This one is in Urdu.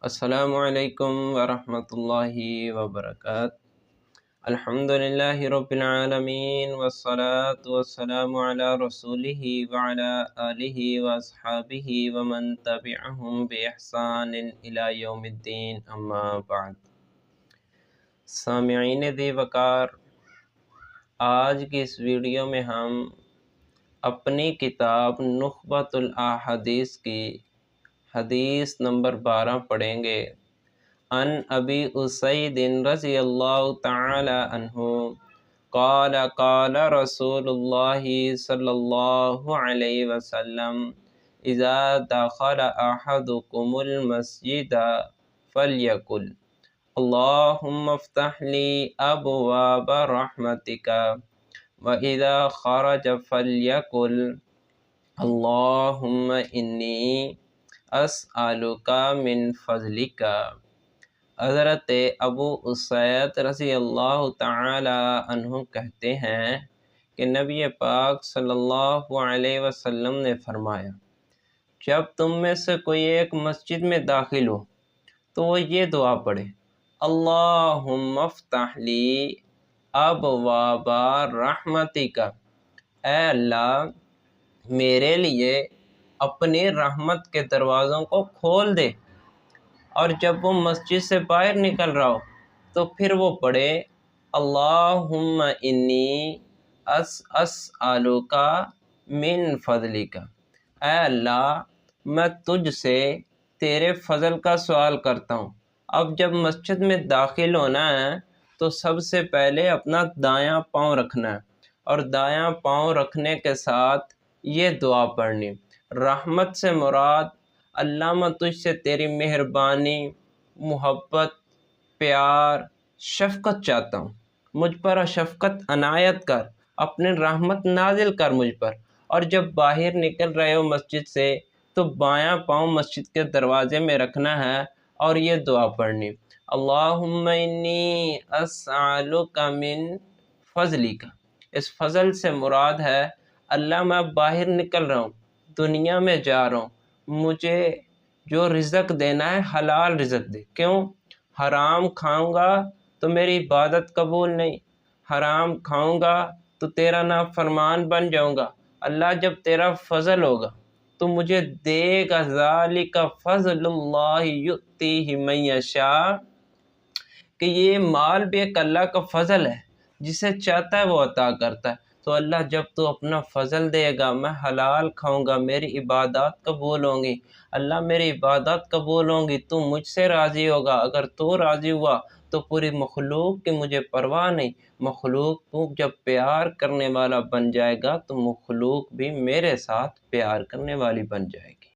السلام علیکم ورحمۃ اللہ وبرکاتہ۔ الحمدللہ رب العالمین والصلاة والسلام علی رسولہ وعلی آلہ واصحابہ ومن تبعہم بإحسان الی یوم الدین، اما بعد۔ سامعین دی وقار، آج کی اس ویڈیو میں ہم اپنی کتاب نخبۃ الاحادیث کی حدیث نمبر 12 پڑھیں گے۔ عن ابی اسید رضی اللہ تعالی عنہ قال قال رسول اللہ صلی اللہ علیہ وسلم اذا دخل احدکم المسجد فلیقل اللہم افتح لی ابواب رحمتک وَإِذَا خَرَجَ فَلْيَقُلْ اللہم انی اسألک من فضلک۔ حضرت ابو اسید رضی اللہ تعالی عنہ کہتے ہیں کہ نبی پاک صلی اللہ علیہ وسلم نے فرمایا، جب تم میں سے کوئی ایک مسجد میں داخل ہو تو وہ یہ دعا پڑھے، اللہم افتح لی ابواب رحمتک، اے اللہ میرے لیے اپنی رحمت کے دروازوں کو کھول دے۔ اور جب وہ مسجد سے باہر نکل رہا ہو تو پھر وہ پڑھے اللہم انی اسألک من فضلک، اے اللہ میں تجھ سے تیرے فضل کا سوال کرتا ہوں۔ اب جب مسجد میں داخل ہونا ہے تو سب سے پہلے اپنا دایاں پاؤں رکھنا ہے، اور دایاں پاؤں رکھنے کے ساتھ یہ دعا پڑھنی، رحمت سے مراد اللہ میں تجھ سے تیری مہربانی، محبت، پیار، شفقت چاہتا ہوں، مجھ پر شفقت عنایت کر، اپنی رحمت نازل کر مجھ پر۔ اور جب باہر نکل رہے ہو مسجد سے تو بایاں پاؤں مسجد کے دروازے میں رکھنا ہے اور یہ دعا پڑھنی، اللہم انی اسألک من فضلک۔ اس فضل سے مراد ہے اللہ میں باہر نکل رہا ہوں، دنیا میں جا رہا ہوں، مجھے جو رزق دینا ہے حلال رزق دے۔ کیوں؟ حرام کھاؤں گا تو میری عبادت قبول نہیں، حرام کھاؤں گا تو تیرا نافرمان بن جاؤں گا۔ اللہ جب تیرا فضل ہوگا تو مجھے دے گا، ذالک فضل اللہ یؤتیہ من یشاء، کہ یہ مال بھی ایک اللہ کا فضل ہے، جسے چاہتا ہے وہ عطا کرتا ہے۔ تو اللہ جب تو اپنا فضل دے گا، میں حلال کھاؤں گا، میری عبادات قبول ہوں گی، اللہ میری عبادت قبول ہوں گی، تو مجھ سے راضی ہوگا۔ اگر تو راضی ہوا تو پوری مخلوق کی مجھے پرواہ نہیں، مخلوق تو جب پیار کرنے والا بن جائے گا تو مخلوق بھی میرے ساتھ پیار کرنے والی بن جائے گی۔